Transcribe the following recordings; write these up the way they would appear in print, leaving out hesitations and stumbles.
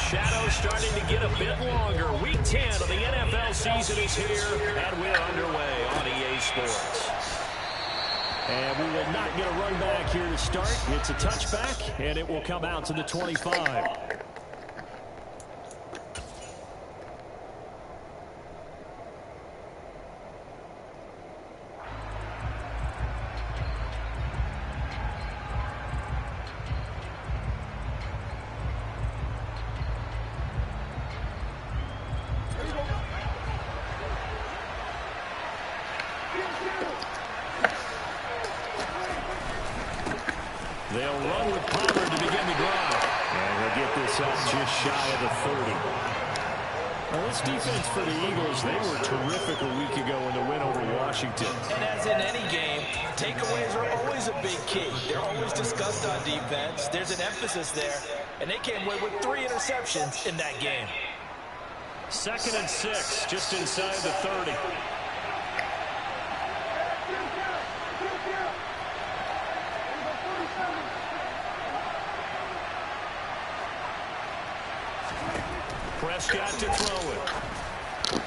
shadows starting to get a bit longer. Week 10 of the NFL season is here, and we're underway on EA Sports. And we will not get a run back here to start. It's a touchback, and it will come out to the 25. They'll run with Pollard to begin the drive. And they'll get this up just shy of the 30. Well, this defense for the Eagles, they were terrific a week ago in the win over Washington. And as in any game, takeaways are always a big key. They're always discussed on defense. There's an emphasis there. And they came away with 3 interceptions in that game. 2nd and 6, just inside the 30. Prescott to throw it.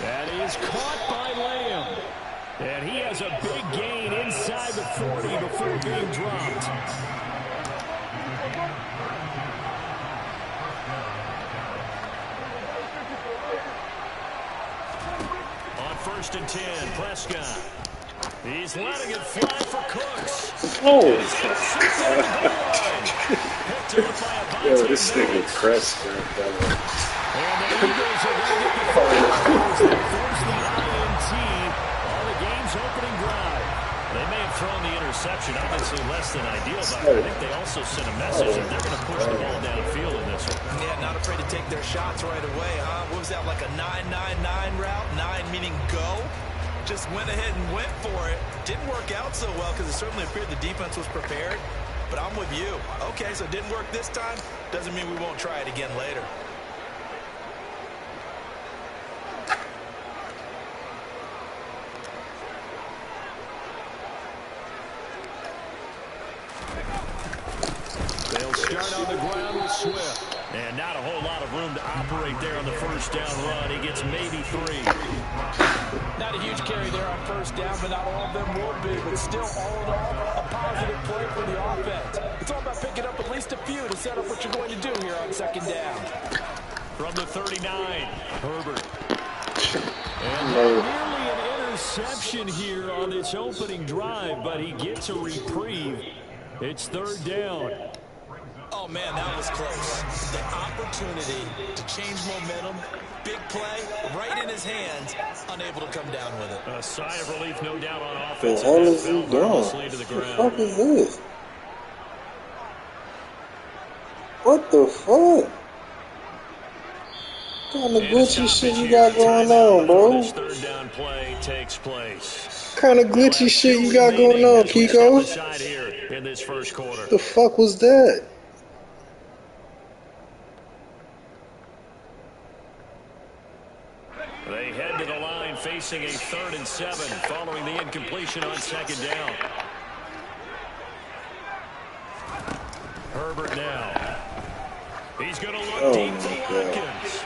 That is caught by Lamb. And he has a big gain inside the 40 before being dropped. On 1st and 10, Prescott. He's letting it fly for Cooks. Oh, yo, this nigga Prescott. And the Eagles are going to get the first. They force the INT on the game's opening drive. They may have thrown the interception, obviously less than ideal, but I think they also sent a message that they're going to push the ball downfield in this one. Yeah, not afraid to take their shots right away, huh? What was that, like a 9-9-9 route? 9 meaning go? Just went ahead and went for it. Didn't work out so well because it certainly appeared the defense was prepared. But I'm with you. Okay, so it didn't work this time. Doesn't mean we won't try it again later. They'll start on the ground with Swift. And not a whole lot of room to operate there on the first down run. He gets maybe 3. Not a huge carry there on first down, but not all of them will be. But still, all in all, a positive play for the offense. It's all about picking up at least a few to set up what you're going to do here on 2nd down. From the 39, Herbert. And nearly an interception here on this opening drive, but he gets a reprieve. It's 3rd down. Oh, man, that was close. The opportunity to change momentum, big play, right in his hands, unable to come down with it. A sigh of relief, no doubt, on offense. The hell is he doing? What the fuck is this? What the fuck? What kind of glitchy shit you got going on, bro? This 3rd down play takes place. What kind of glitchy shit you got going on, Kiko? Here in this first quarter. The fuck was that? They head to the line facing a 3rd and 7 following the incompletion on 2nd down. Herbert now. He's going to look deep for Watkins.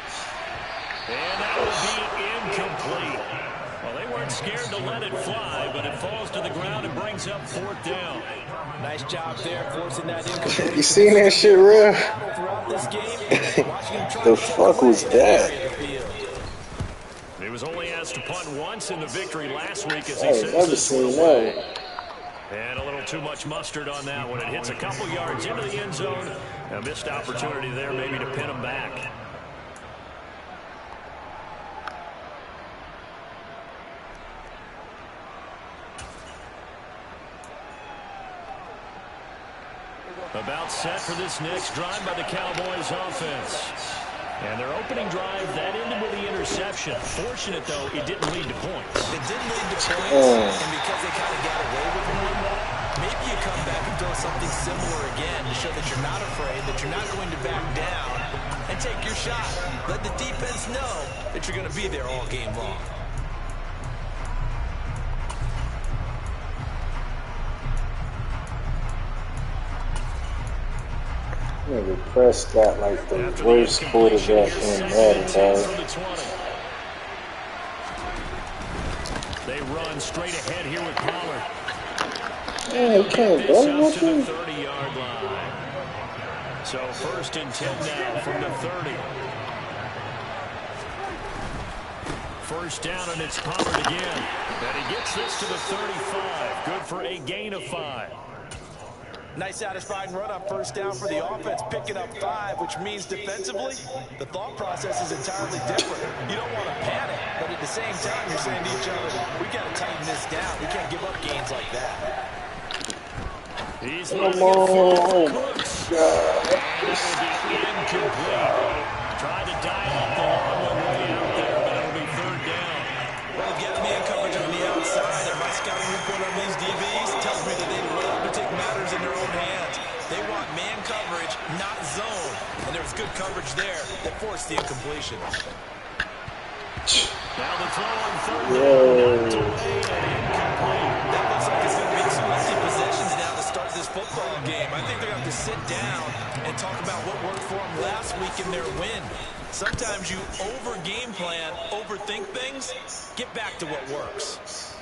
And that will be incomplete. Well, they weren't scared to let it fly, but it falls to the ground and brings up 4th down. Nice job there, forcing that incomplete. You seen that shit, real? The fuck was that? He was only asked to punt once in the victory last week as he never seen that. And a little too much mustard on that one. It hits a couple yards into the end zone. A missed opportunity there maybe to pin him back. About set for this next drive by the Cowboys offense. And their opening drive, that ended with the interception. Fortunate, though, it didn't lead to points. It didn't lead to points, and because they kind of got away with one, maybe you come back and throw something similar again to show that you're not afraid, that you're not going to back down, and take your shot. Let the defense know that you're going to be there all game long. Nigga Prescott like the After worst incompletion, quarterback here's in second and Madden, 10 dog. from the 20. They run straight ahead here with Pollard. Man, he can't This go up to the nothing. 30-yard line. So 1st and 10 now from the 30. 1st down, and it's Pollard again. And he gets this to the 35. Good for a gain of 5. Nice satisfying run on 1st down for the offense, picking up 5, which means defensively, the thought process is entirely different. You don't want to panic, but at the same time, you're saying to each other, we got to tighten this down. We can't give up gains like that. He's Come letting it fly for on. Cooks. God. And that will be incomplete. Tried to dial up the long one way out there, but it'll be 3rd down. Well, get man coverage on the outside, and my scouting report on these DBs tells me that they love to take matters in their own hands. They want man coverage, not zone. And there was good coverage there that forced the incompletion. Now the throw on 3rd down, knocked away and incomplete. That looks like it's going to be 2 empty possessions now to start this football game. I think they're going to have to sit down and talk about what worked for them last week in their win. Sometimes you over-game plan, overthink things, get back to what works.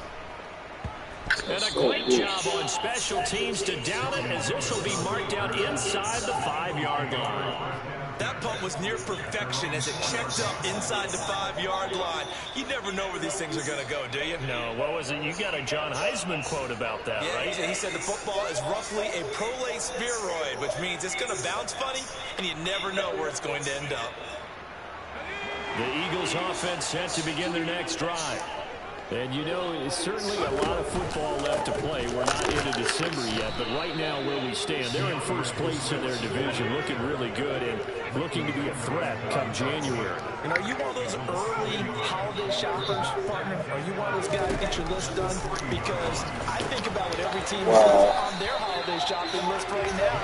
And a great job on special teams to down it, as this will be marked out inside the 5-yard line. That punt was near perfection as it checked up inside the 5-yard line. You never know where these things are going to go, do you? No, what was it? You got a John Heisman quote about that, yeah, right? He said the football is roughly a prolate spheroid, which means it's going to bounce funny, and you never know where it's going to end up. The Eagles offense set to begin their next drive. And, you know, it's certainly a lot of football left to play. We're not into December yet, but right now where we stand, they're in 1st place in their division, looking really good and looking to be a threat come January. And are you one of those early holiday shoppers, partner? Are you one of those guys that get your list done? Because I think about what every team does on their holiday shopping list right now.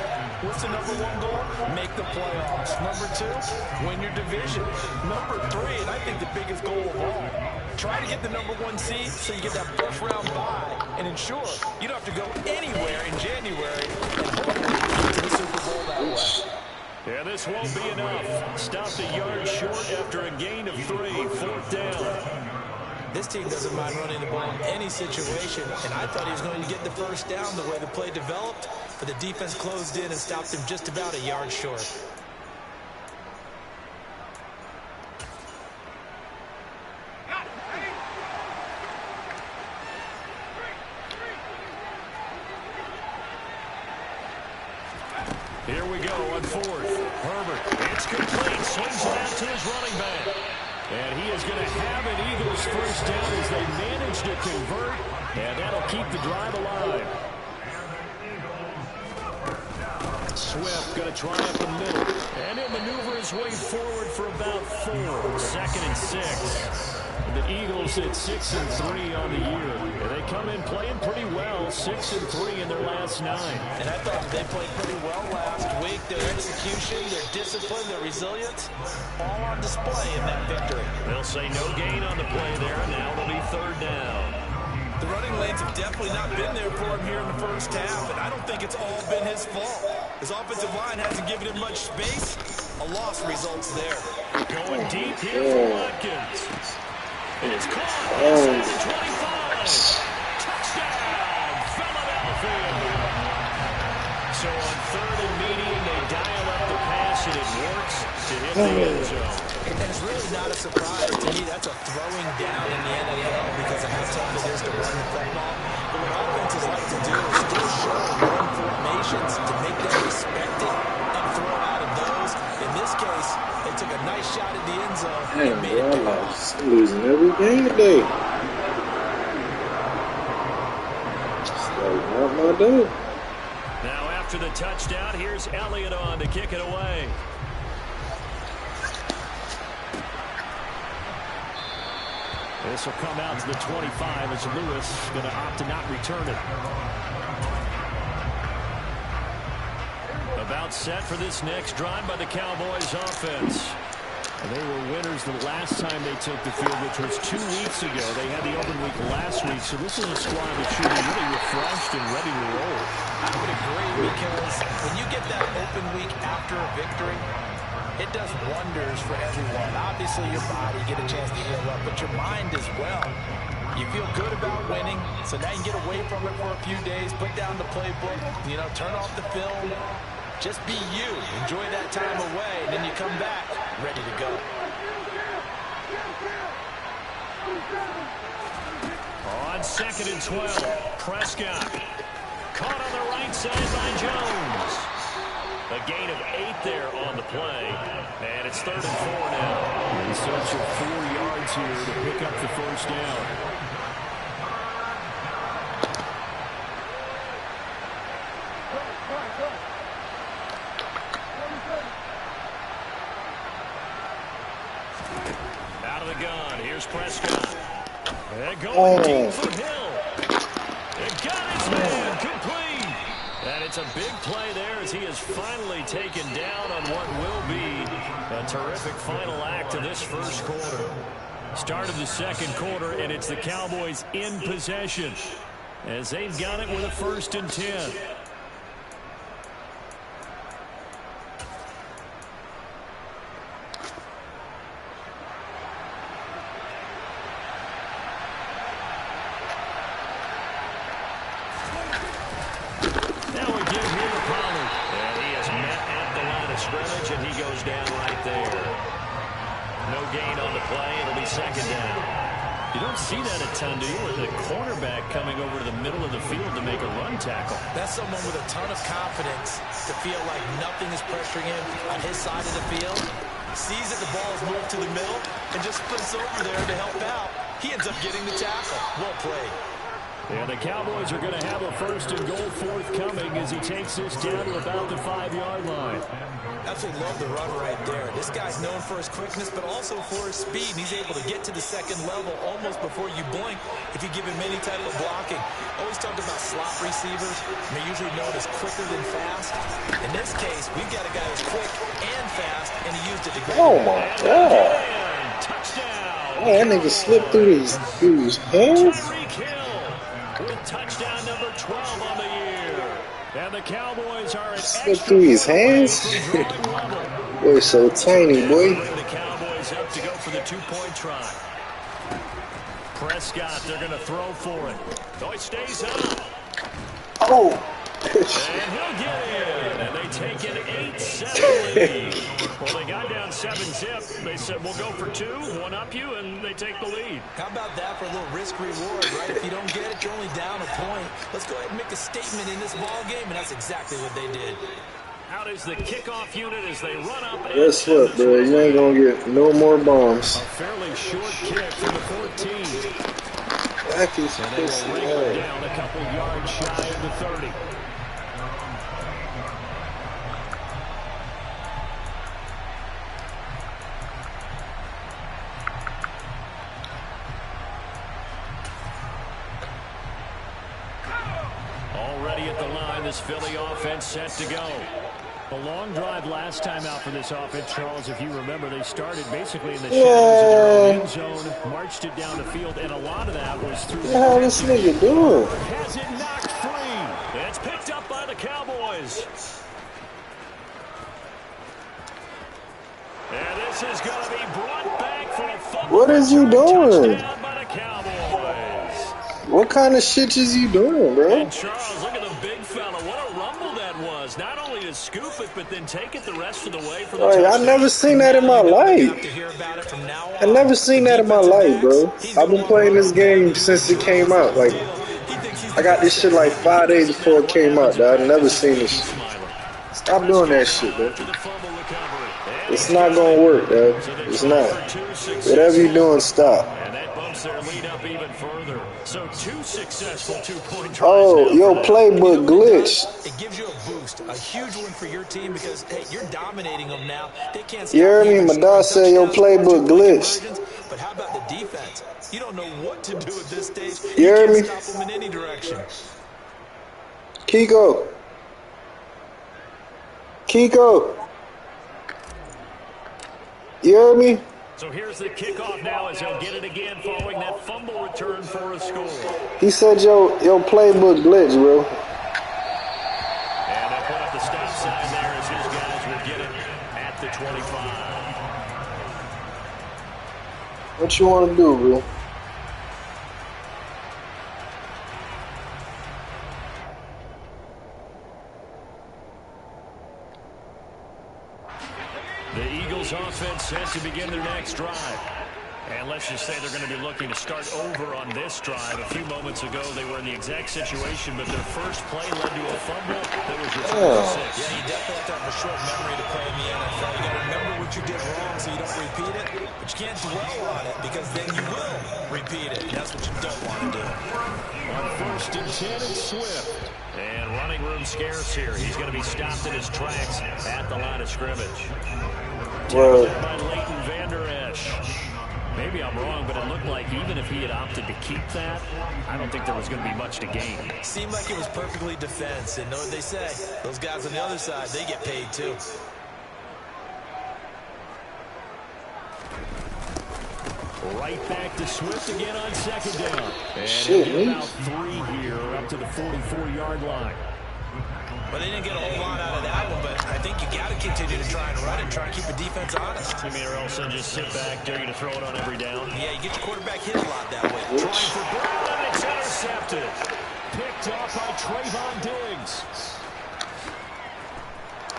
What's the number 1 goal? Make the playoffs. Number 2, win your division. Number 3, and I think the biggest goal of all, try to get the number 1 seed so you get that 1st round bye and ensure you don't have to go anywhere in January and hopefully get to the Super Bowl that way. Yeah, this won't be enough. Stopped a yard short after a gain of 3, 4th down. This team doesn't mind running the ball in any situation, and I thought he was going to get the 1st down the way the play developed, but the defense closed in and stopped him just about a yard short. Here we go on 4th. Herbert, it's complete. Swings it out to his running back. And he is going to have an Eagles 1st down as they manage to convert. And that'll keep the drive alive. Swift going to try up the middle. And he'll maneuver his way forward for about 4. 2nd and 6. The Eagles at 6-3 on the year. And they come in playing pretty well, 6-3 in their last 9. And I thought they played pretty well last week. Their execution, their discipline, their resilience, all on display in that victory. They'll say no gain on the play there. Now it'll be 3rd down. The running lanes have definitely not been there for him here in the 1st half, and I don't think it's all been his fault. His offensive line hasn't given him much space. A loss results there. Going deep here for Watkins. And it's caught inside the 25. Touchdown, Philadelphia. So on 3rd and medium, they dial up the pass, and it works to hit the end zone. And it's really not a surprise to me. That's a throwing down in the NFL because of how tough it is to run the football. But what offenses like to do is still show run formations to make them respect it and throw out of those. In this case, they took a nice shot at the end zone. Damn, bro, I'm losing every game today. It's like not my day. Now after the touchdown, here's Elliott on to kick it away. This will come out to the 25 as Lewis going to opt to not return it. About set for this next drive by the Cowboys offense. And they were winners the last time they took the field, which was 2 weeks ago. They had the open week last week, so this is a squad that should be really refreshed and ready to roll. I would agree, because when you get that open week after a victory, it does wonders for everyone. Obviously, your body, get a chance to heal up, but your mind as well. You feel good about winning, so now you can get away from it for a few days, put down the playbook, turn off the film. Just be you. Enjoy that time away, and then you come back ready to go. On 2nd and 12, Prescott. Caught on the right side by Jones. A gain of 8 there on the play. And it's 3rd and 4 now. In search of 4 yards here to pick up the first down. Out of the gun, here's Prescott. And going deep for Hill. And got his man complete. And it's a big play there as he is finally taken down on what will be a terrific final act of this first quarter. Start of the second quarter, and it's the Cowboys in possession as they've got it with a 1st and 10. Scrimmage, and he goes down right there. No gain on the play. It'll be 2nd down. You don't see that a ton, do you? With a cornerback coming over to the middle of the field to make a run tackle. That's someone with a ton of confidence to feel like nothing is pressuring him on his side of the field. Sees that the ball is moved to the middle and just sprints over there to help out. He ends up getting the tackle. Well played. Yeah, the Cowboys are going to have a 1st and goal forthcoming as he takes this down to about the 5-yard line. Absolutely love the run right there. This guy's known for his quickness, but also for his speed. He's able to get to the 2nd level almost before you blink if you give him any type of blocking. Always talked about slot receivers. They're usually known as quicker than fast. In this case, we've got a guy who's quick and fast, and he used it to great Oh my God! Touchdown! Man, that nigga slipped through his hands. With touchdown number 12 on the year. And the Cowboys are at Slipped through his hands. Boy, so tiny, boy. The Cowboys up to go for the 2-point try. Prescott, they're going to throw for it. So he stays up. Oh. And he'll get in. And they take an 8-7 lead. Well, they got down 7-zip. They said, we'll go for 2, one up you, and they take the lead. How about that for a little risk-reward, right? If you don't get it, you're only down a point. Let's go ahead and make a statement in this ball game, and that's exactly what they did. Out is the kickoff unit as they run up. Guess what, bro? You ain't going to get no more bombs. A fairly short kick from the 14. Back is and they will ring it down a couple yards shy of the 30. Already at the line, this Philly offense set to go. A long drive last time out for this offense, Charles. If you remember, they started basically in the shadows of their own end zone, marched it down the field, and a lot of that was through. What the hell this nigga doing? Has it knocked free. It's picked up by the Cowboys. And this is going to be brought back for a fumble. What is he doing? Touchdown by the Cowboys. What kind of shit is he doing, bro? And Charles, look at the big fella. What a rumble that was. Not only to scoop it, but then take it the rest of the way for the touchdown. I never seen that in my life. I never seen that in my life, bro. I've been playing this game since it came out. Like, I got this shit like 5 days before it came out, dog. I've never seen this shit. Stop doing that shit, bro. It's not gonna work, dog. It's not. Whatever you're doing, stop. And that bumps their lead up even further. So 2 successful 2-point tries. Oh, your playbook glitched. It gives you a boost, a huge one for your team because, hey, you're dominating them now. They can't stop you heard me? My dog said your playbook glitched. But how about the defense? You don't know what to do at this stage. You heard me? Stop them in any direction. Kiko. You hear me? So here's the kickoff now as he'll get it again following that fumble return for a score. He said your playbook glitch, bro. And they'll put up the stop sign there as his guys will get it at the 25. What you want to do, bro? The Eagles offense set to begin their next drive. And let's just say they're going to be looking to start over on this drive. A few moments ago, they were in the exact situation, but their first play led to a fumble that was returned for 6. Yeah, you definitely have to have a short memory to play in the NFL. You got to remember what you did wrong so you don't repeat it, but you can't dwell on it because then you will repeat it. That's what you don't want to do. On 1st and 10, it's Swift. And running room scarce here. He's going to be stopped in his tracks at the line of scrimmage. Tackled by Leighton Vander Esch. Maybe I'm wrong, but it looked like even if he had opted to keep that, I don't think there was going to be much to gain. Seemed like it was perfectly defense. And know what they say? Those guys on the other side, they get paid too. Right back to Swift again on 2nd down. And he'll get about 3 here up to the 44-yard line. Well, they didn't get a whole lot out of that one, but I think you got to continue to try and run and try and keep the defense honest. You mean or else just sit back, dare you to throw it on every down? Yeah, you get your quarterback hit a lot that way. Trying for Brown, and it's intercepted. Picked off by Trayvon Diggs.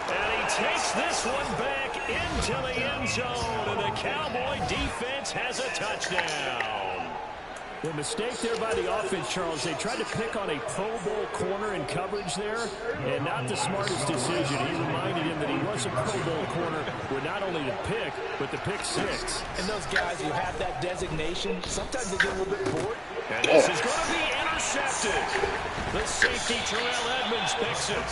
And he takes this one back into the end zone, and the Cowboy defense has a touchdown. The mistake there by the offense, Charles, they tried to pick on a Pro Bowl corner in coverage there, and not the smartest decision. He reminded him that he was a Pro Bowl corner with not only the pick, but the pick 6. And those guys who have that designation, sometimes they get a little bit bored. And this is going to be intercepted. The safety, Terrell Edmonds, picks it.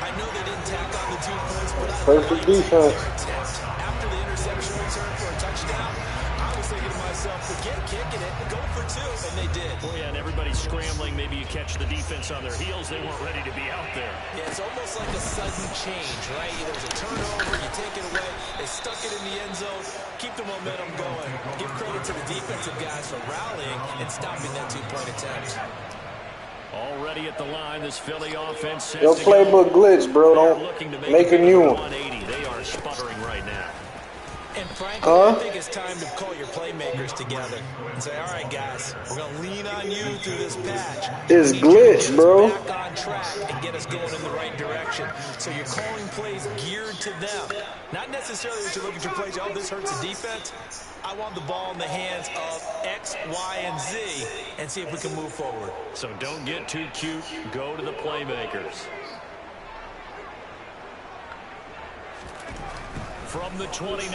I know they didn't tack on the 2 points, but perfect defense. After the interception return for a touchdown, I was thinking to myself, forget kicking it, go for 2, and they did. Well, yeah, and everybody's scrambling. Maybe you catch the defense on their heels. They weren't ready to be out there. Yeah, it's almost like a sudden change, right? There's a turnover, you take it away, they stuck it in the end zone, keep the momentum going. Give credit to the defensive guys for rallying and stopping that 2-point attempt. Already at the line, this Philly offense. Your playbook glitch, bro. Don't make a new one. They are sputtering right now. And frankly, I think it's time to call your playmakers together and say, all right, guys, we're going to lean on you through this patch. It's glitch, bro. Back on track and get us going in the right direction. So you're calling plays geared to them. Not necessarily that you look at your plays, oh, this hurts the defense. I want the ball in the hands of X, Y, and Z and see if we can move forward. So don't get too cute. Go to the playmakers. From the 29,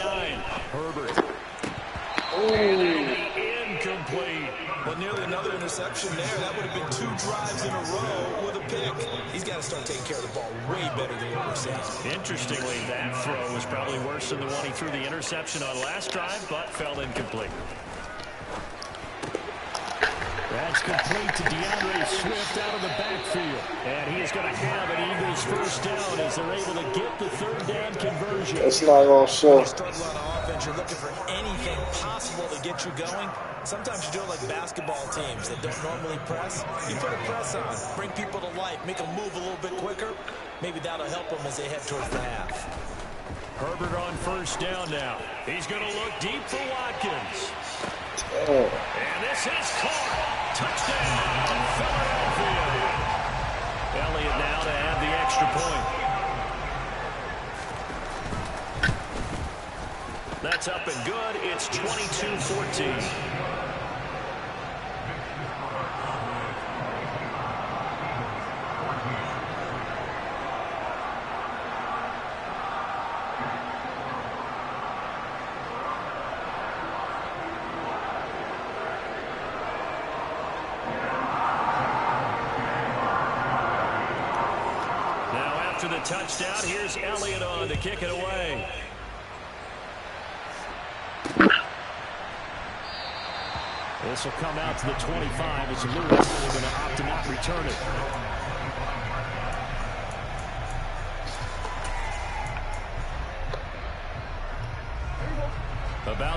Herbert. Incomplete. Well, nearly another interception there. That would have been 2 drives in a row with a pick. He's got to start taking care of the ball way better than what we're seeing. Interestingly, that throw was probably worse than the one he threw the interception on last drive, but fell incomplete. That's complete to DeAndre Swift out of the backfield. And he is going to have an Eagles first down as they're able to get the 3rd down conversion. It's not going to show. You struggle on offense, you're looking for anything possible to get you going. Sometimes you do it like basketball teams that don't normally press. You put a press on, bring people to life, make them move a little bit quicker. Maybe that'll help them as they head towards the half. Herbert on first down now. He's going to look deep for Watkins. And this is caught. Touchdown, Philadelphia. Elliott now to add the extra point. That's up and good. It's 22-14. After the touchdown, here's Elliott on to kick it away. This will come out to the 25 as Lewis is going to opt to not return it.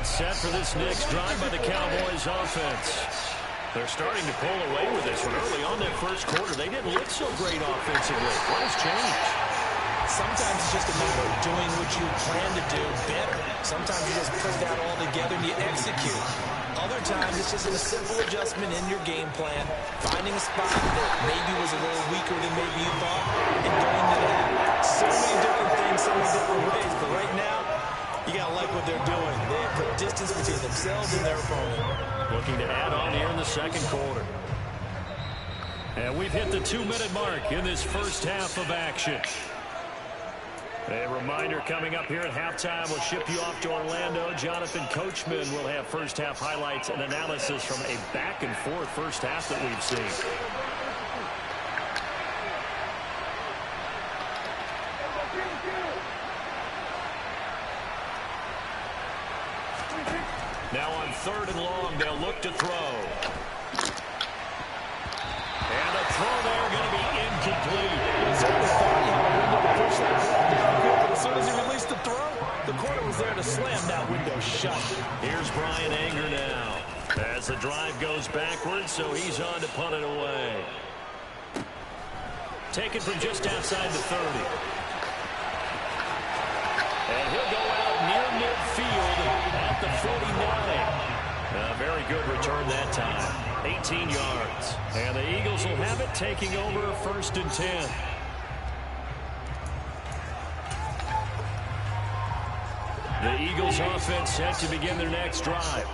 about set for this next drive by the Cowboys offense. They're starting to pull away with this one. Early on that first quarter, they didn't look so great offensively. What has changed? Sometimes it's just a matter of doing what you plan to do better. Sometimes you just put that all together and you execute. Other times it's just a simple adjustment in your game plan, finding a spot that maybe was a little weaker than maybe you thought, and going to that. So many different things, so many different ways, but right now, you got to like what they're doing. They have put distance between themselves and their opponent. Looking to add on here in the second quarter. And we've hit the 2-minute mark in this first half of action. A reminder coming up here at halftime. We'll ship you off to Orlando. Jonathan Coachman will have first half highlights and analysis from a back-and-forth first half that we've seen. Now on 3rd and long, they'll look to throw. And a throw there going to be incomplete. As soon as he released the throw, the corner was there to slam that window shut. Here's Brian Anger now as the drive goes backwards, so he's on to punt it away. Taken from just outside the 30. And he'll go out near midfield at the 49. A very good return that time. 18 yards. And the Eagles will have it, taking over 1st and 10. The Eagles offense set to begin their next drive.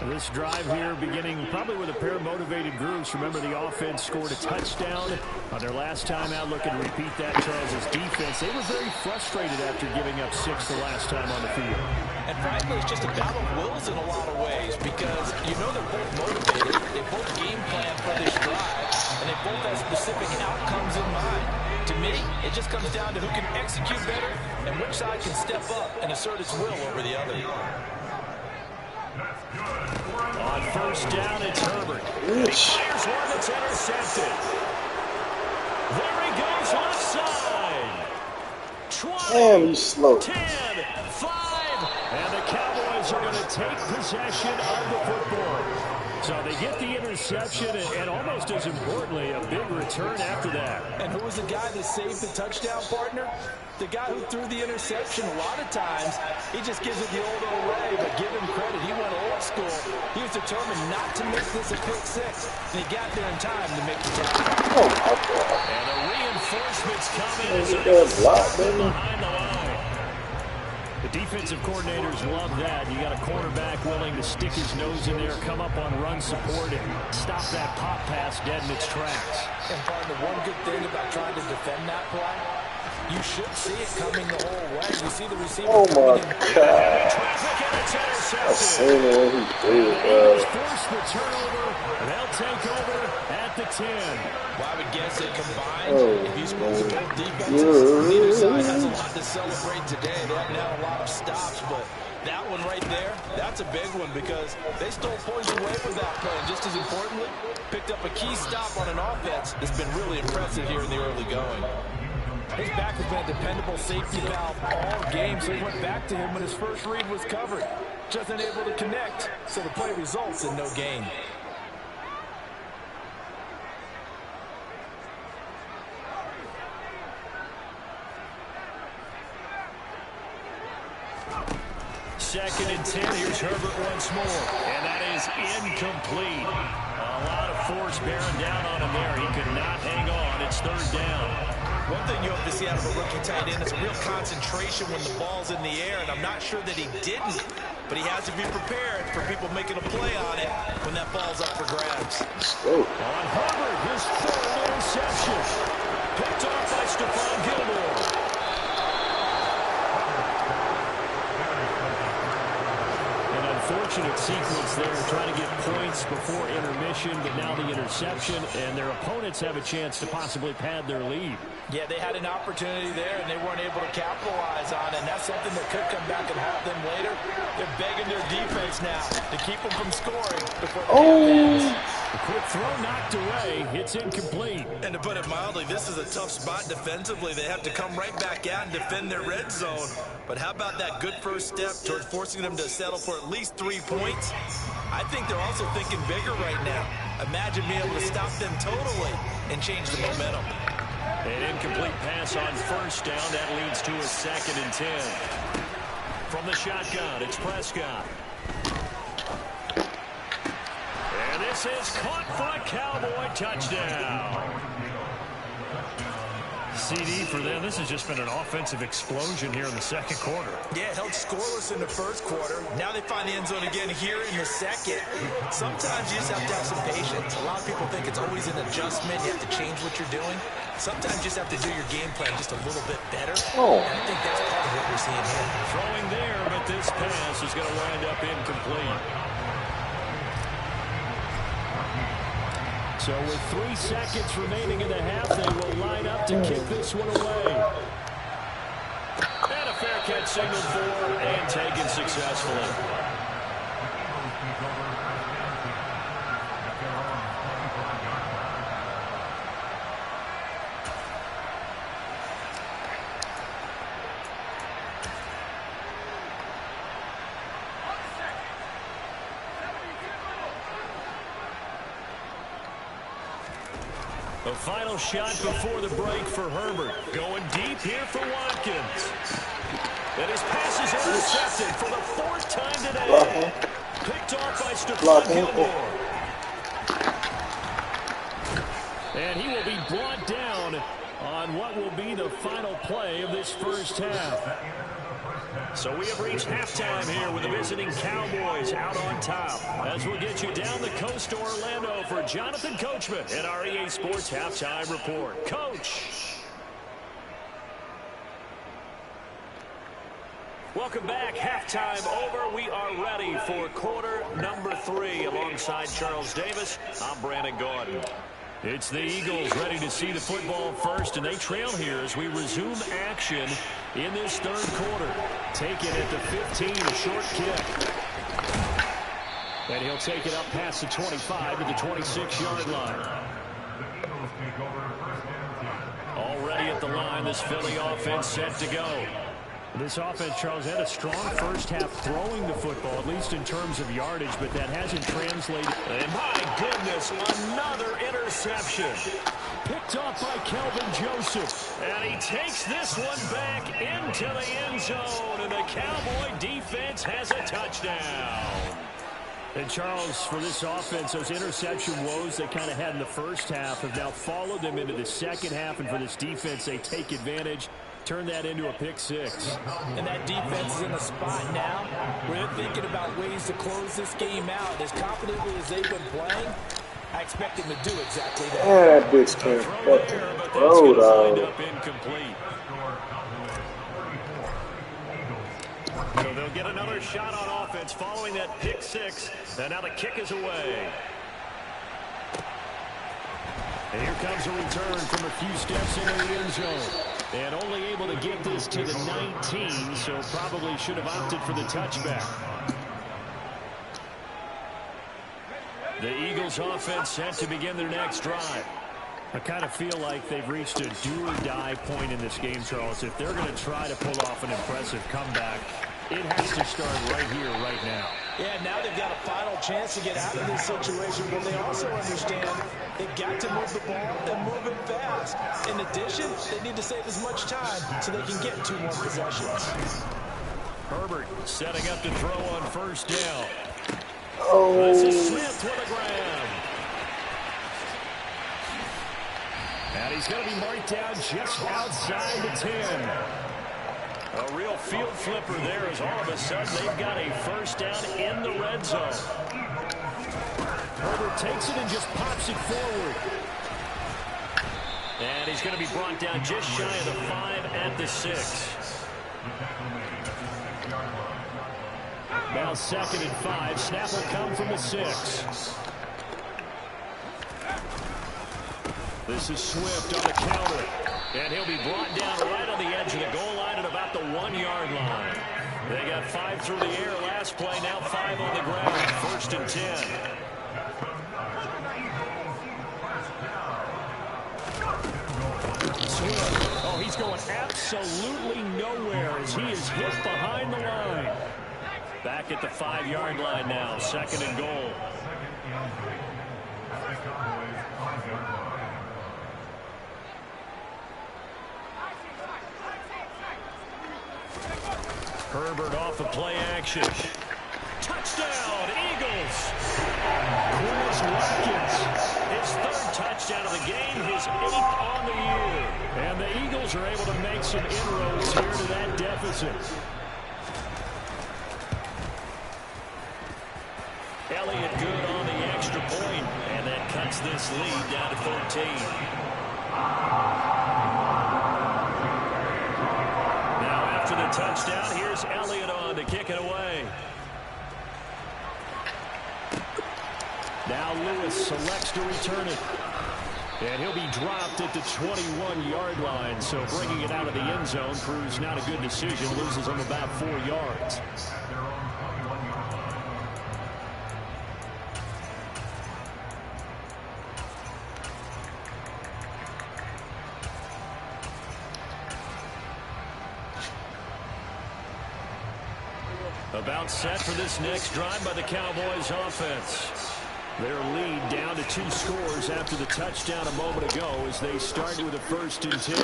This drive here beginning probably with a pair of motivated groups. Remember, the offense scored a touchdown on their last time out. Looking to repeat that. Charles's defense, they were very frustrated after giving up 6 the last time on the field. And frankly, it's just a battle of wills in a lot of ways because you know they're both motivated. They both game plan for this drive, and they both have specific outcomes in mind. To me, it just comes down to who can execute better and which side can step up and assert its will over the other. On 1st down, it's Herbert. He fires one that's intercepted. There he goes offside. 20, damn, you slow. 10, 5, and the Cowboys are going to take possession of the football. So they get the interception, and almost as importantly, a big return after that. And who was the guy that saved the touchdown, partner? The guy who threw the interception. A lot of times, he just gives it the old way, but give him credit. He went old school. He was determined not to make this a pick 6, and he got there in time to make the tackle. Oh, my God. And the reinforcements coming as He they're does a lot, baby. behind the line. The defensive coordinators love that. You got a quarterback willing to stick his nose in there, come up on run support, and stop that pop pass dead in its tracks. And partner, one good thing about trying to defend that play, you should see it coming the whole way. You see the receiver. Oh, my God. Traffic, and it's intercepted. I've seen it when he did it, Eagles force the turnover, and they'll take over at the 10. Well, I would guess that combined, if you suppose both defenses, neither side has a lot to celebrate today. They haven't had a lot of stops, but that one right there, that's a big one because they stole points away with that play. And just as importantly, picked up a key stop on an offense that's been really impressive here in the early going. His back has been a dependable safety valve all game, so he went back to him when his first read was covered. Just unable to connect, so the play results in no gain. Second and 10. Here's Herbert once more. And that is incomplete. A lot of force bearing down on him there. He could not hang on. It's 3rd down. One thing you hope to see out of a rookie tight end is a real concentration when the ball's in the air, and I'm not sure that he didn't, but he has to be prepared for people making a play on it when that ball's up for grabs. Oh. On Herbert, his 3rd interception. Picked off by Stephon Gilmore. Unfortunate sequence there, trying to get points before intermission, but now the interception, and their opponents have a chance to possibly pad their lead. Yeah, they had an opportunity there, and they weren't able to capitalize on it, and that's something that could come back and haunt them later. They're begging their defense now to keep them from scoring before the The quick throw knocked away. It's incomplete. And to put it mildly, this is a tough spot defensively. They have to come right back out and defend their red zone. But how about that good first step towards forcing them to settle for at least 3 points? I think they're also thinking bigger right now. Imagine being able to stop them totally and change the momentum. An incomplete pass on first down. That leads to a 2nd and 10. From the shotgun, it's Prescott. And this is caught for a Cowboy touchdown. CD for them. This has just been an offensive explosion here in the second quarter. Yeah, held scoreless in the first quarter. Now they find the end zone again here in the second. Sometimes you just have to have some patience. A lot of people think it's always an adjustment. You have to change what you're doing. Sometimes you just have to do your game plan just a little bit better. Oh. And I think that's part of what we're seeing here. Throwing there, but this pass is going to wind up incomplete. So with 3 seconds remaining in the half, they will line up to kick this one away. And a fair catch signaled for and taken successfully. The final shot before the break for Herbert. Going deep here for Watkins. And his pass is intercepted for the 4th time today. Picked off by Stephon Gilmore. And he will be brought down on what will be the final play of this first half. So we have reached halftime here with the visiting Cowboys out on top. As we'll get you down the coast to Orlando for Jonathan Coachman at our EA Sports Halftime Report. Coach. Welcome back. Halftime over. We are ready for quarter number 3. Alongside Charles Davis, I'm Brandon Gordon. It's the Eagles ready to see the football first, and they trail here as we resume action in this third quarter. Taken at the 15, a short kick. And he'll take it up past the 25 to the 26-yard line. Already at the line, this Philly offense set to go. This offense, Charles, had a strong first half throwing the football, at least in terms of yardage, but that hasn't translated. And my goodness, another interception. Picked off by Kelvin Joseph. And he takes this one back into the end zone, and the Cowboy defense has a touchdown. And, Charles, for this offense, those interception woes they kind of had in the first half have now followed them into the second half, and for this defense, they take advantage. Turn that into a pick 6. And that defense is in a spot now where they're thinking about ways to close this game out. As confidently as they've been playing, I expect them to do exactly that. Yeah, that bitch can't fucking throw, dog. Incomplete. So they'll get another shot on offense following that pick 6. And now the kick is away. And here comes a return from a few steps into the end zone. And only able to get this to the 19, so probably should have opted for the touchback. The Eagles offense set to begin their next drive. I kind of feel like they've reached a do-or-die point in this game, Charles. If they're going to try to pull off an impressive comeback, it has to start right here, right now. Yeah, now they've got a final chance to get out of this situation, but they also understand they've got to move the ball and move it fast. In addition, they need to save as much time so they can get 2 more possessions. Herbert setting up to throw on first down. Oh. This is Smith with a grab. And he's going to be marked down just outside the 10. A real field flipper there as all of a sudden they've got a first down in the red zone. Herbert takes it and just pops it forward. And he's going to be brought down just shy of the 5 at the 6. Now 2nd and 5. Snap will come from the 6. This is Swift on the counter. And he'll be brought down right on the edge of the goal line at about the 1-yard line. They got 5 through the air last play, now 5 on the ground. 1st and 10. He's going absolutely nowhere as he is hit behind the line. Back at the 5-yard line now, 2nd and goal. Herbert off the play action. Touchdown, Eagles. Chris Watkins, his 3rd touchdown of the game, his 8th on the year. And the Eagles are able to make some inroads here to that deficit. Elliott good on the extra point, and that cuts this lead down to 13. Now after the touchdown, here's Elliott on to kick it away. Now Lewis selects to return it. And he'll be dropped at the 21-yard line, so bringing it out of the end zone proves not a good decision. Loses him about 4 yards. About set for this next drive by the Cowboys offense. Their lead down to 2 scores after the touchdown a moment ago as they start with a 1st and 10.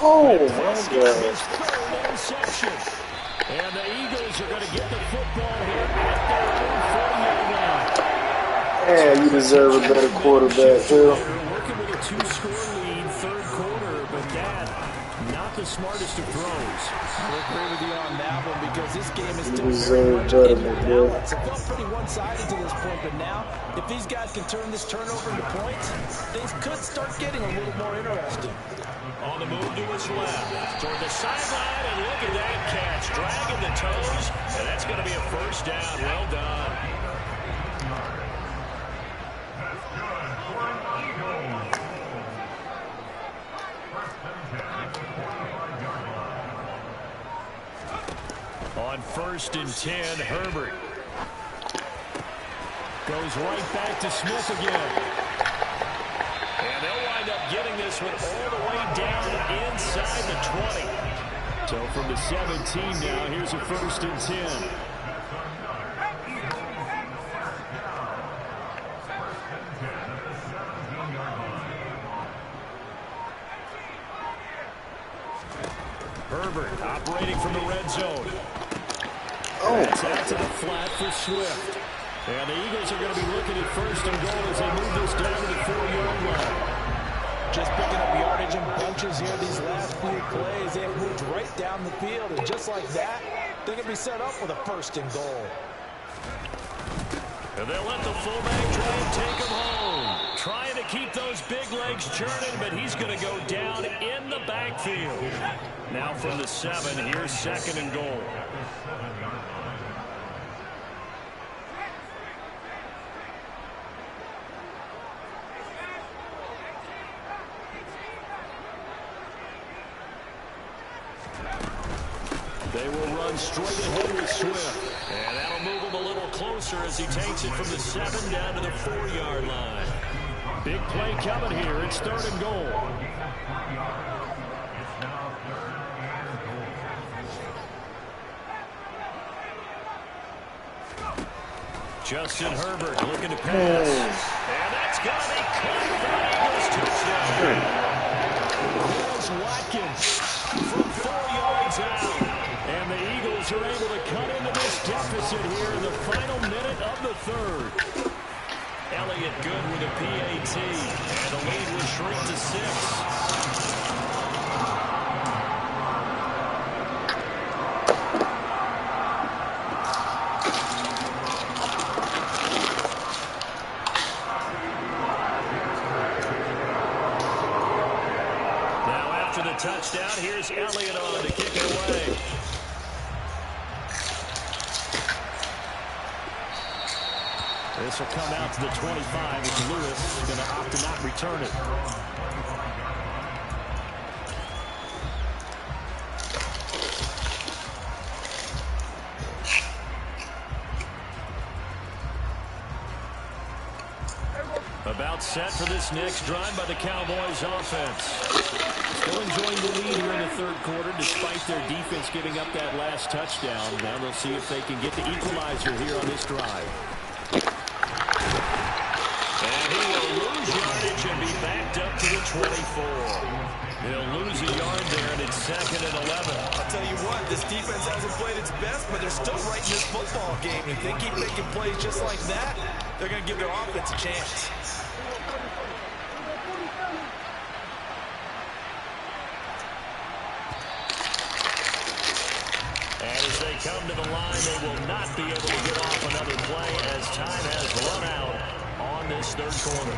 Oh, my God. His 3rd interception. And the Eagles are going to get the football here at their own 40-yard line. Man, you deserve a better quarterback, Phil. Working with a 2-score lead, 3rd quarter, but that, not the smartest of throws. I'll agree with you on that one because this game is still deserve very better, much in bro. balance. It felt pretty one-sided to this point, but now, if these guys can turn this turnover into points, things could start getting a little more interesting. On the move to his left, toward the sideline, and look at that catch, dragging the toes, and that's going to be a 1st down. Well done. On 1st and 10, Herbert goes right back to Smith again. And they'll wind up getting this one all the way down inside the 20. So from the 17 now, here's a 1st and 10. Herbert operating from the red zone. That's out to the flat for Swift. And the Eagles are going to be looking at 1st and goal as they move this down to the 4-yard line. Just picking up yardage in bunches here these last few plays. They have moved right down the field, and just like that, they can be set up with a 1st and goal. And they'll let the fullback try and take him home. Trying to keep those big legs churning, but he's going to go down in the backfield. Now from the 7, here's 2nd and goal. They will run straight ahead with Swift. And that'll move him a little closer as he takes it from the 7 down to the 4-yard line. Big play coming here. It's 3rd and goal. Justin Herbert looking to pass. And that's going to be caught for an Eagles touchdown. Chris Watkins from 4 yards out. And the Eagles are able to cut into this deficit here in the final minute of the 3rd. Elliott good with a PAT. And the lead will shrink to 6. Touchdown. Here's Elliott on to kick it away. This will come out to the 25 as Lewis is going to opt to not return it. About about set for this next drive by the Cowboys offense. Still enjoying the lead here in the third quarter despite their defense giving up that last touchdown. Now they'll see if they can get the equalizer here on this drive. And he will lose yardage and be backed up to the 24. He'll lose a yard there, and it's 2nd and 11. I'll tell you what, this defense hasn't played its best, but they're still right in this football game. If they keep making plays just like that, they're going to give their offense a chance. And as they come to the line, they will not be able to get off another play as time has run out on this third quarter.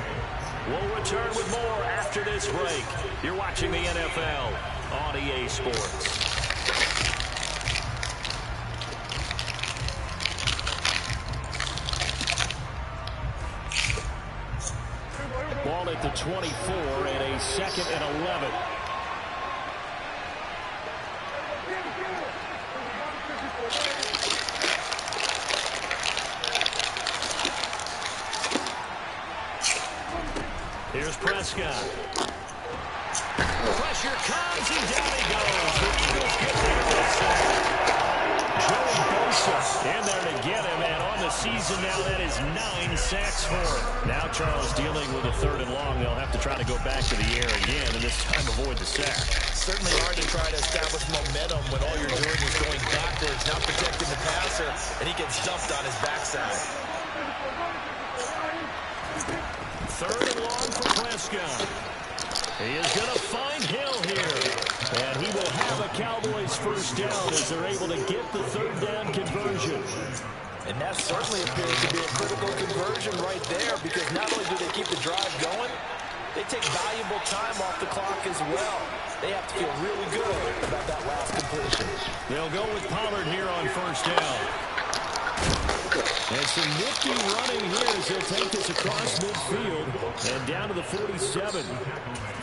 We'll return with more after this break. You're watching the NFL on EA Sports. Ball at the 24 and a 2nd and 11. Here's Prescott. Pressure comes, and down he goes. The Eagles get there with a sack. Joey Bosa in there to get him, and on the season now, that is 9 sacks for him. Now Charles dealing with a 3rd and long. They'll have to try to go back to the air again, and this time avoid the sack. Certainly hard to try to establish momentum when all you're doing is going backwards, not protecting the passer, and he gets dumped on his backside. 3rd and long for Prescott. He is going to find Hill here. And he will have a Cowboys first down as they're able to get the 3rd down conversion. And that certainly appears to be a critical conversion right there, because not only do they keep the drive going, they take valuable time off the clock as well. They have to feel really good about that last completion. They'll go with Pollard here on first down. And some nifty running here as he'll take this across midfield and down to the 47.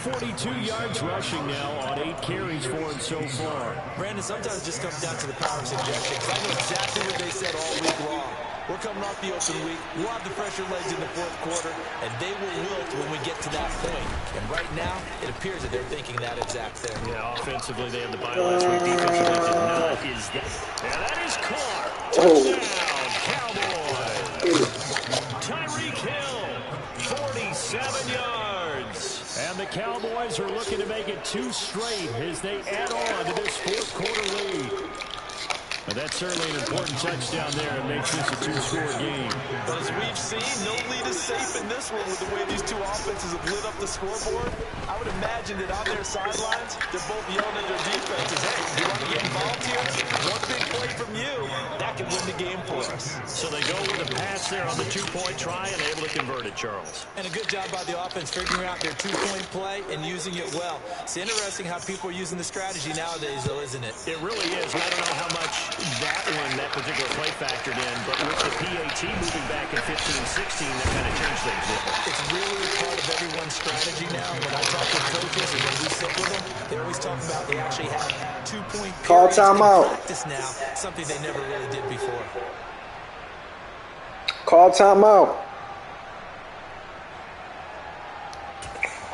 42 yards rushing now on 8 carries for him so far. Brandon, sometimes it just comes down to the power suggestion, because I know exactly what they said all week long. We're coming off the open week. We'll have the fresher legs in the 4th quarter, and they will wilt when we get to that point. And right now, it appears that they're thinking that exact thing. Yeah, offensively, they had the bye last week. Defensively, did not. Yeah, that is caught. Touchdown, Cowboys. Tyreek Hill, 47 yards. And the Cowboys are looking to make it 2 straight as they add on to this 4th quarter lead. But that's certainly an important touchdown there. It makes this a 2-score game. But as we've seen, no lead is safe in this one with the way these two offenses have lit up the scoreboard. I would imagine that on their sidelines, they're both yelling at their defenses, hey, you want to get involved here? One big play from you, that could win the game for us. So they go with a pass there on the 2-point try and able to convert it, Charles. And a good job by the offense figuring out their 2-point play and using it well. It's interesting how people are using the strategy nowadays, though, isn't it? It really is. I don't know how much that particular play factored in, but with the PAT moving back in 15 and 16, that kind of changed things. It's really part of everyone's strategy now. When I talk with coaches and when we sit with them, they always talk about they actually have 2-point call timeout. Practice now, something they never really did before. Call timeout.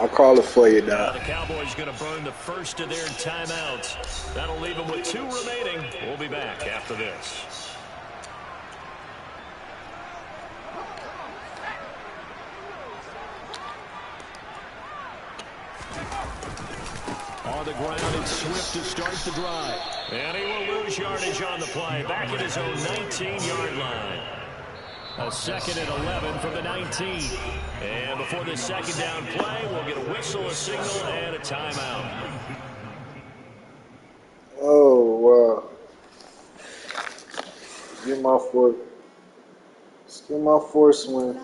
I'll call it for you now. The Cowboys going to burn the first of their timeouts. That'll leave them with 2 remaining. We'll be back after this. On the ground, it's Swift to start the drive. And he will lose yardage on the play. Back at his own 19-yard line. A 2nd and 11 from the 19. And before the 2nd down play, we'll get a whistle, a signal, and a timeout. Oh, wow. Get my foot. Let's get my force win.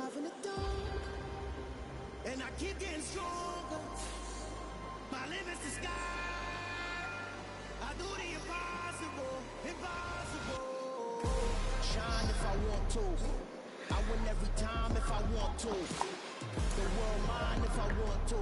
The world mine if I want to.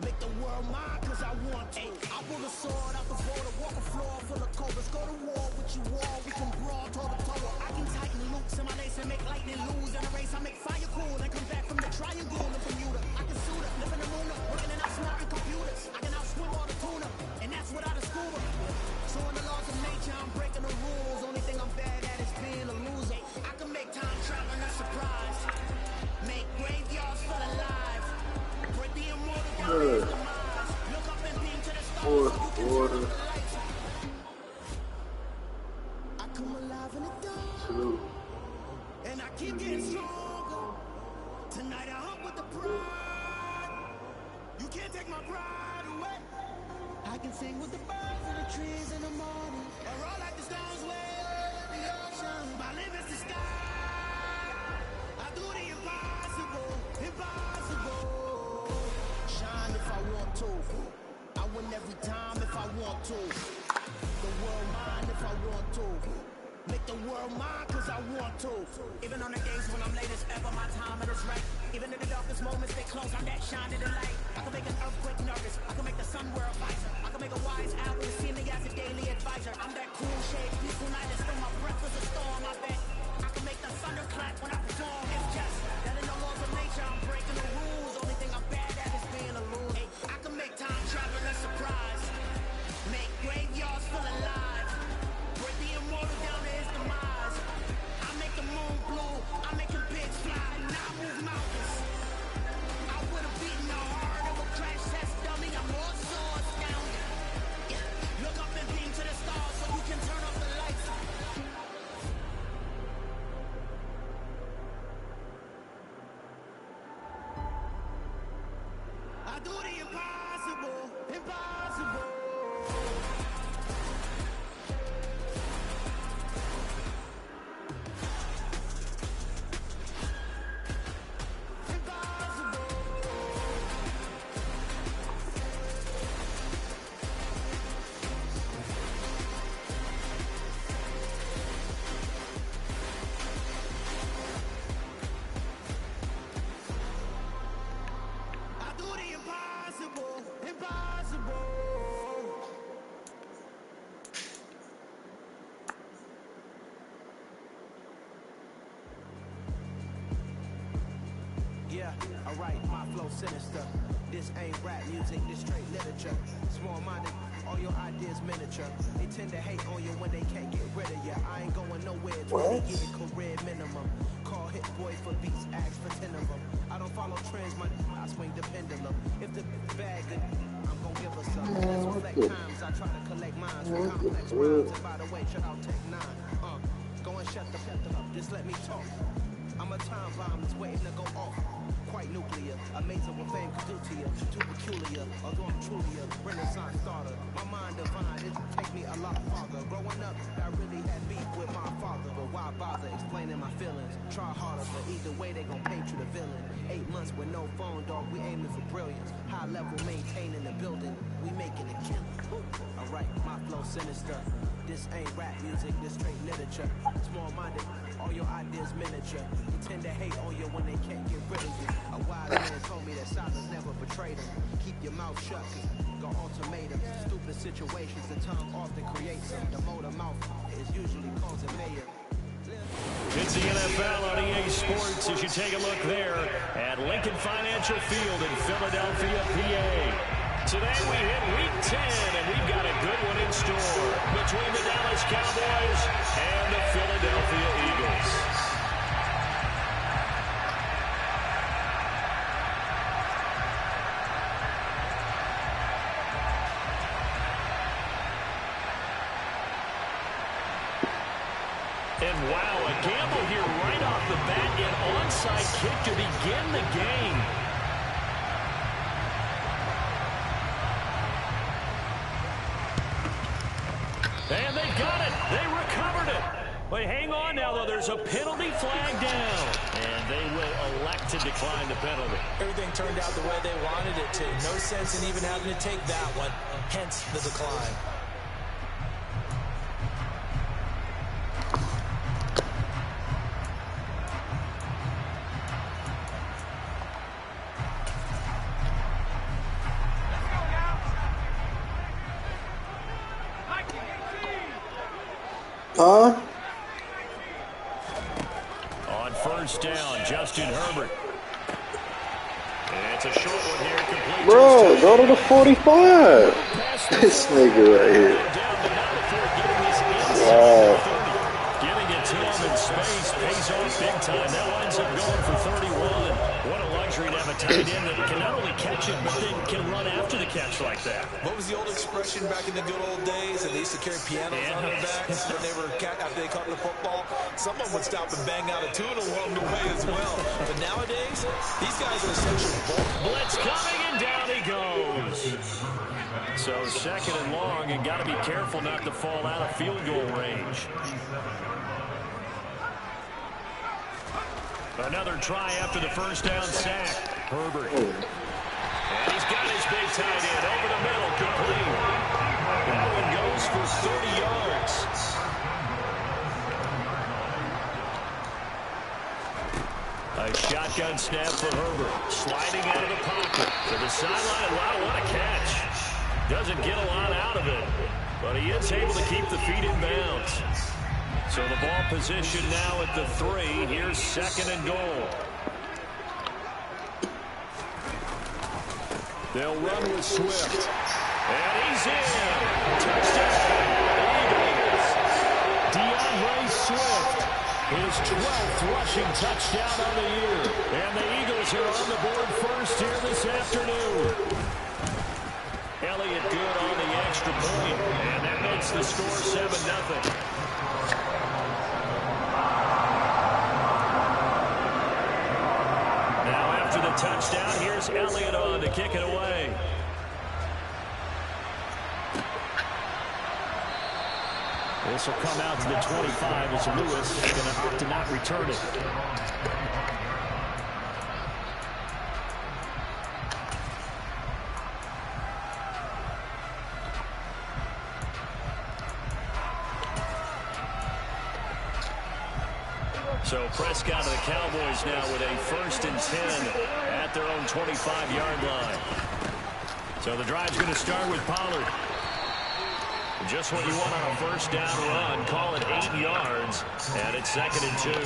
Make the world mine cause I want want to. I pull the sword out the border, walk a floor full of cobras. Go to war with you all, we can brawl toe to toe. I can tighten loops in my lace and make lightning lose. In a race, I make fire cool and come back from the triangle in Bermuda. I can suit up, live in the moon, working and outsmarting computers. I can outswim all the tuna, and that's without a scuba. So in the laws of nature, I'm breaking the rules. Only thing I'm bad at is being a loser. I can make time traveling a surprise. Make graveyards feel alive. Break the immortal down to his demise. Look up and beam to the stars so you can turn off the lights. I come alive in the dark. And I keep getting stronger. Tonight I hunt with the pride. You can't take my pride away. I can sing with the birds and the trees in the morning. Or roll like the stones way over the ocean. My limits the sky. I do the impossible, impossible. Shine if I want to. I win every time if I want to. The world mine if I want to. Make the world mine cause I want to. Even on the days when I'm late as ever, my time is right. Even in the darkest moments, they close, I'm that shine in the light. I can make an earthquake nervous, I can make the sun wear a visor. I can make a wise owl see me as a daily advisor. I'm that cool shade, peaceful night, and still my breath is a storm, I bet. I can make the thunder clap when I perform. It's just that in the laws of nature, I'm breaking the rules. Only thing I'm bad at is being a loser. I can make time travel a surprise. Make graveyards feel alive. Break the immortal down to his demise. I make the moon blue. I make the pigs fly. And I move mountains. I would have beaten the heart of a crash test dummy. I'm more so astounded. Yeah. Look up and beam to the stars so you can turn off the lights. I do the impossible, impossible. I do the impossible, impossible. Yeah, alright, my flow sinister. This ain't rap music, this straight literature. Small-minded, all your ideas miniature. They tend to hate on you when they can't get rid of you. I ain't going nowhere, 20-year career minimum. Call hit boy for beats, ask for 10 of them. I don't follow trends, I swing the pendulum. If the bag good, I'm gonna give her some. Let's reflect times, I try to collect minds with complex rhymes. And by the way, shout out Tech 9. Go and shut the up, just let me talk. I'm a time bomb that's waiting to go off. Quite nuclear, amazing what fame could do to you. Too peculiar, although I'm truly a renaissance starter. My mind divine, it take me a lot farther. Growing up, I really had beef with my father. But why bother explaining my feelings? Try harder, but either way they gon' paint you the villain. 8 months with no phone, dog, we aiming for brilliance. High level maintaining the building, we making it kill. Alright, my flow sinister. This ain't rap music, this straight literature. Small-minded, all your ideas miniature. You tend to hate on you when they can't get rid of you. A wise man told me that silence never betrayed him. Keep your mouth shut, got ultimatums. Stupid situations, the tongue often creates them. The motor mouth is usually causing mayor. It's the NFL on EA Sports as you take a look there at Lincoln Financial Field in Philadelphia, PA. Today we hit Week 10, and we've got a good one in store between the Dallas Cowboys and the Philadelphia Eagles. And wow, a gamble here right off the bat, an onside kick to begin the game. And they got it. They recovered it. But hang on now, though. There's a penalty flag down. And they will elect to decline the penalty. Everything turned out the way they wanted it to. No sense in even having to take that one. Hence the decline. Huh? On first down, Justin Herbert. And it's a short one here, complete. Bro, go to the 45. This nigga right here. Wow. Getting it to him in space pays off big time. That winds up going for 31. What a luxury to have a tight end that can not only catch it, but then can run after the catch like that. What was the old expression back in the good old days? And they used to carry pianos on their backs when they were after they caught the football. Someone would stop and bang out a tune along the way as well. But nowadays, these guys are essentially blitz coming, and down he goes. So second and long, and got to be careful not to fall out of field goal range. Another try after the first down sack. Herbert. And he's got his big tight end over the middle, complete. That one goes for 30 yards. A shotgun snap for Herbert. Sliding out of the pocket to the sideline. Wow, what a catch. Doesn't get a lot out of it, but he is able to keep the feet in bounds. So the ball position now at the 3. Here's second and goal. They'll run with Swift. And he's in. Touchdown, Eagles. DeAndre Swift. His 12th rushing touchdown of the year. And the Eagles are on the board first here this afternoon. Elliott good on the extra point. And that makes the score 7-0. After the touchdown, here's Elliott on to kick it away. This will come out to the 25 as Lewis is going to opt to not return it. So Prescott of the Cowboys now with a 1st and 10 at their own 25-yard line. So the drive's going to start with Pollard. Just what you want on a first down run. Call it 8 yards. And it's 2nd and 2.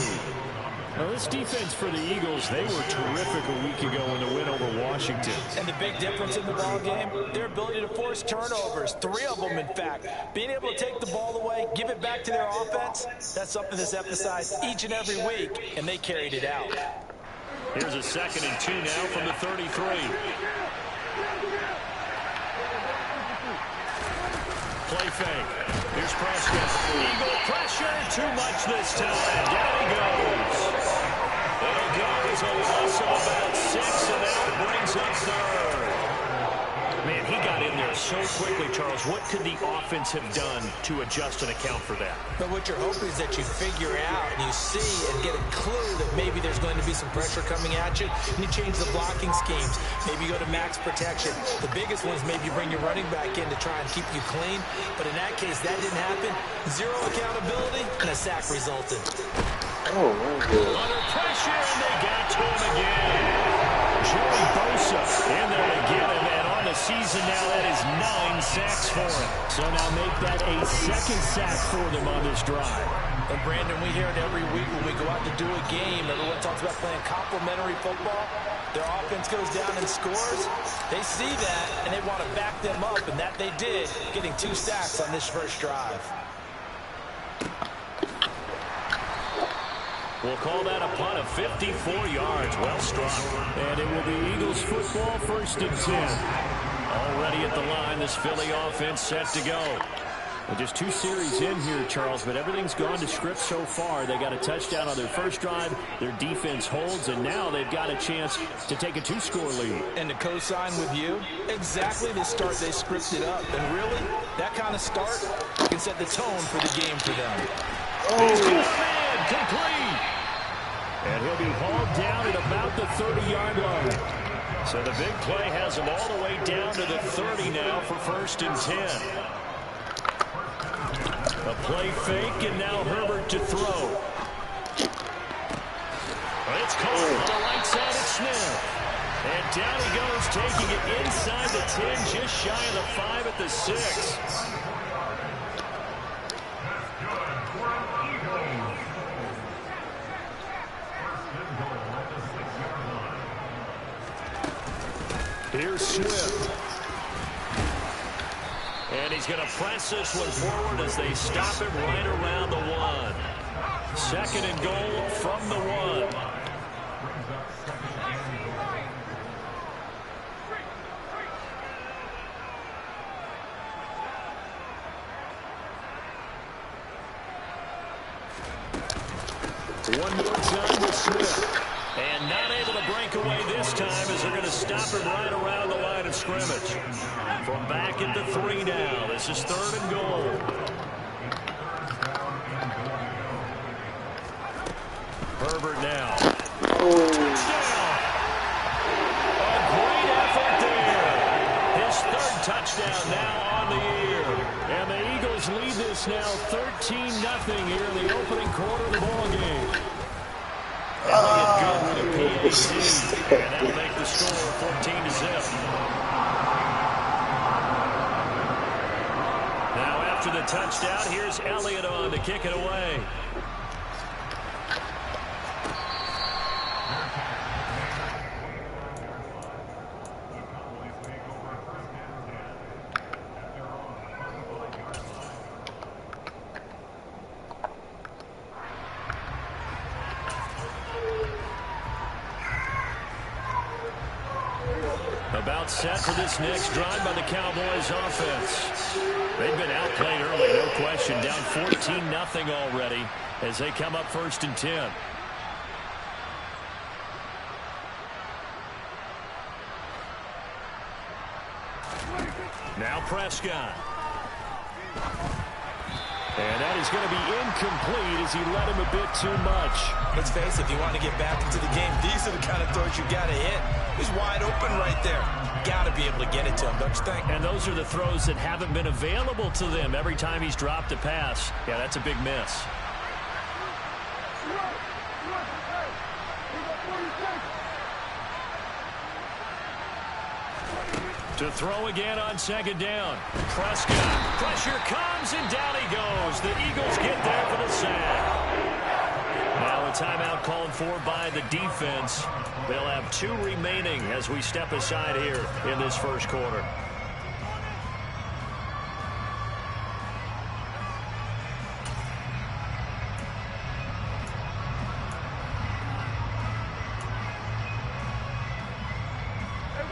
Well, this defense for the Eagles, they were terrific a week ago in the win over Washington. And the big difference in the ball game, their ability to force turnovers, 3 of them, in fact. Being able to take the ball away, give it back to their offense, that's something that's emphasized each and every week, and they carried it out. Here's a 2nd and 2 now from the 33. Play fake. Here's Prescott. Eagle pressure. Too much this time. Down he goes. It'll go as a loss of about 6, and that brings up 3rd. Man, he got in there so quickly, Charles. What could the offense have done to adjust and account for that? But what you're hoping is that you figure out and you see and get a clue that maybe there's going to be some pressure coming at you, and you change the blocking schemes. Maybe you go to max protection. The biggest one is maybe you bring your running back in to try and keep you clean. But in that case, that didn't happen. 0 accountability, and a sack resulted. Oh, my God. Under pressure, and they got to him again. Joey Bosa in there again, and on the season now, that is 9 sacks for him. So now make that a 2nd sack for them on this drive. And Brandon, we hear it every week when we go out to do a game. Everyone talks about playing complementary football. Their offense goes down and scores. They see that, and they want to back them up, and that they did, getting 2 sacks on this first drive. We'll call that a punt of 54 yards. Well struck. And it will be Eagles football, 1st and 10. Already at the line, this Philly offense set to go. Well, just 2 series in here, Charles, but everything's gone to script so far. They got a touchdown on their first drive. Their defense holds, and now they've got a chance to take a 2-score lead. And to co-sign with you, exactly the start they scripted up. And really, that kind of start can set the tone for the game for them. He's got a man, complete. And he'll be hauled down at about the 30-yard line. So the big play has him all the way down to the 30 now for 1st and 10. A play fake, and now Herbert to throw. It's caught on the right side of Smith. And down he goes, taking it inside the 10, just shy of the 5 at the 6. Here's Swift. And he's going to press this one forward as they stop him right around the 1. 2nd and goal from the 1. One more time with Swift. And not able to break away this time as they're going to stop him right around the line of scrimmage. From back at the 3 now. This is 3rd and goal. Herbert now. Touchdown. A great effort there. His 3rd touchdown now on the year. And the Eagles lead this now 13-0 here in the opening quarter of the ballgame. Elliott good with a PAT. And that'll make the score 14-0. Now after the touchdown, here's Elliott on to kick it away. About set for this next drive by the Cowboys offense. They've been outplayed early, no question. Down 14-0 already as they come up 1st and 10. Now Prescott. And that is going to be incomplete as he led him a bit too much. Let's face it, if you want to get back into the game, these are the kind of throws you got to hit. He's wide open right there. Got to be able to get it to him, don't you think? And those are the throws that haven't been available to them every time he's dropped a pass. Yeah, that's a big miss. To throw again on 2nd down. Prescott. Pressure comes, and down he goes. The Eagles get there for the sack. Now a timeout called for by the defense. They'll have 2 remaining as we step aside here in this 1st quarter.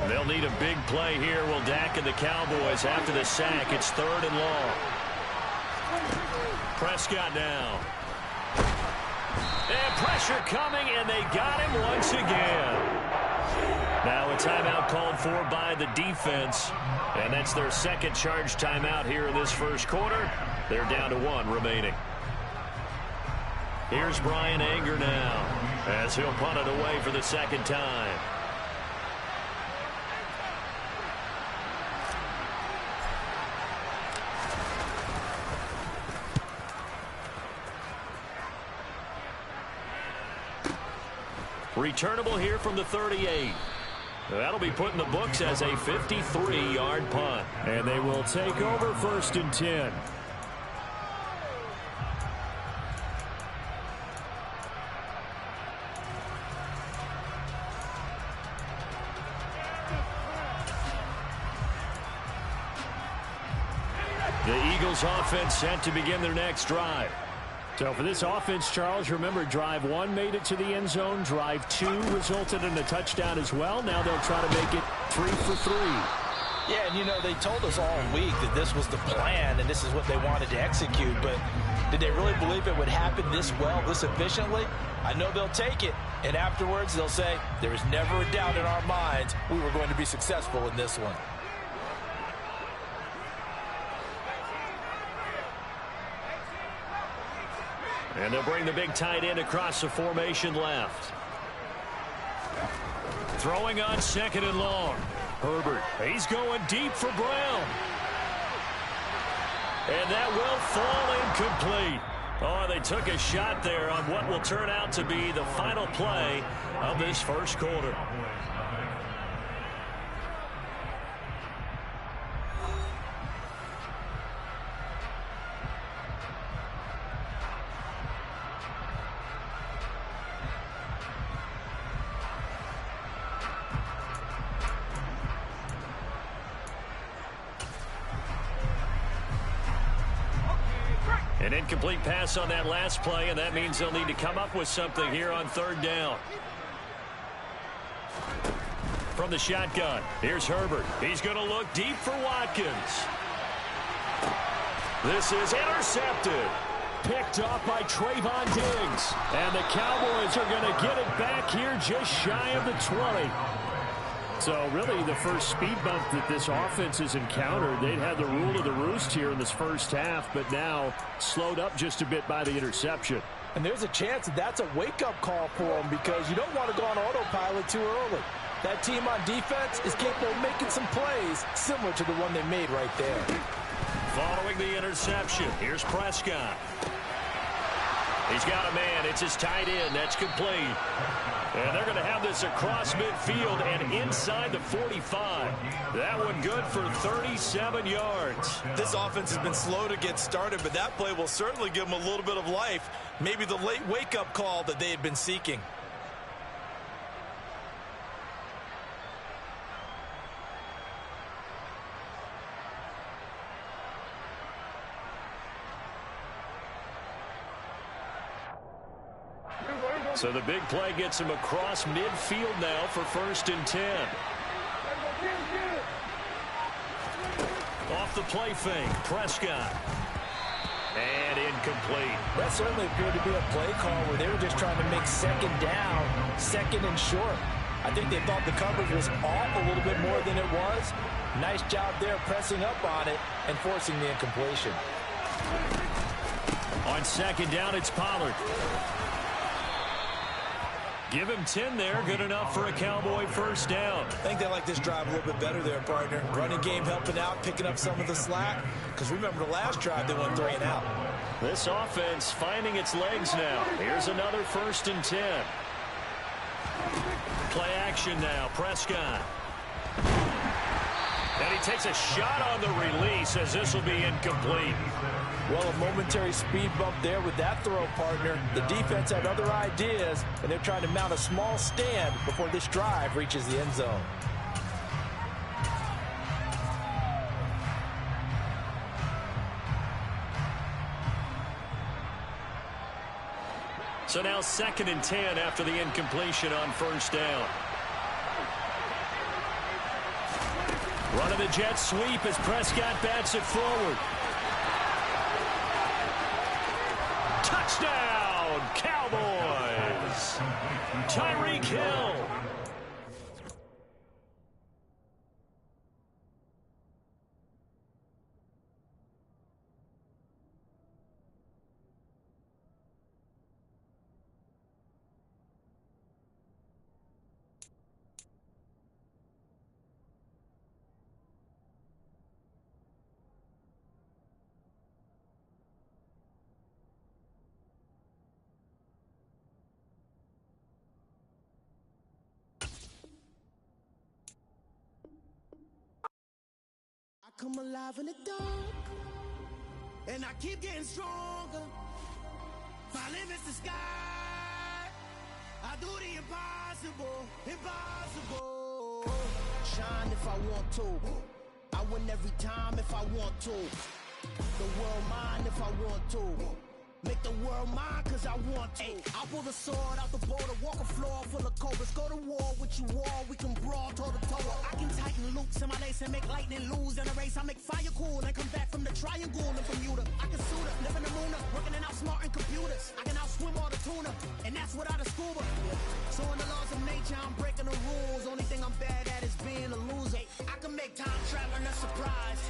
They'll need a big play here. Will Dak and the Cowboys after the sack. It's 3rd and long. Prescott now. And pressure coming, and they got him once again. Now a timeout called for by the defense. And that's their 2nd charge timeout here in this 1st quarter. They're down to 1 remaining. Here's Brian Anger now as he'll punt it away for the 2nd time. Returnable here from the 38. That'll be put in the books as a 53-yard punt. And they will take over 1st and 10. The Eagles offense set to begin their next drive. So for this offense, Charles, remember drive 1 made it to the end zone. Drive 2 resulted in a touchdown as well. Now they'll try to make it 3 for 3. Yeah, and you know, they told us all week that this was the plan and this is what they wanted to execute. But did they really believe it would happen this well, this efficiently? I know they'll take it. And afterwards, they'll say, there was never a doubt in our minds we were going to be successful in this one. And they'll bring the big tight end across the formation left. Throwing on 2nd and long. Herbert, he's going deep for Brown. And that will fall incomplete. Oh, they took a shot there on what will turn out to be the final play of this 1st quarter. An incomplete pass on that last play, and that means they'll need to come up with something here on third down. From the shotgun, here's Herbert. He's going to look deep for Watkins. This is intercepted. Picked off by Trayvon Diggs. And the Cowboys are going to get it back here just shy of the 20. So really the first speed bump that this offense has encountered, they'd had the rule of the roost here in this first half, but now slowed up just a bit by the interception. And there's a chance that that's a wake-up call for them because you don't want to go on autopilot too early. That team on defense is capable of making some plays similar to the one they made right there. Following the interception, here's Prescott. He's got a man. It's his tight end. That's complete. And they're going to have this across midfield and inside the 45. That one good for 37 yards. This offense has been slow to get started, but that play will certainly give them a little bit of life. Maybe the late wake-up call that they had been seeking. So the big play gets him across midfield now for 1st and 10. Off the play fake, Prescott. And incomplete. That certainly appeared to be a play call where they were just trying to make second down, second and short. I think they thought the coverage was off a little bit more than it was. Nice job there pressing up on it and forcing the incompletion. On second down, it's Pollard. Give him 10 there. Good enough for a Cowboy first down. I think they like this drive a little bit better there, partner. Running game helping out, picking up some of the slack. Because remember the last drive, they went 3 and out. This offense finding its legs now. Here's another 1st and 10. Play action now. Prescott. And he takes a shot on the release as this will be incomplete. Well, a momentary speed bump there with that throw, partner. The defense had other ideas, and they're trying to mount a small stand before this drive reaches the end zone. So now 2nd and 10 after the incompletion on first down. Running the jet sweep as Prescott bats it forward. Touchdown, Cowboys! Tyreek Hill. I come alive in the dark, and I keep getting stronger. My limit's the sky. I do the impossible, impossible. Shine if I want to. I win every time if I want to. The world mine if I want to. Make the world mine cause I want to. I pull the sword out the border, walk a floor full of cobras. Go to war with you all, we can brawl toe to toe. I can tighten loops in my lace and make lightning lose in a race. I make fire cool and come back from the triangle in Bermuda. I can suit up, live in the moon up, working and outsmarting computers. I can outswim all the tuna, and that's without a scuba. So in the laws of nature, I'm breaking the rules. Only thing I'm bad at is being a loser. I can make time traveling a surprise.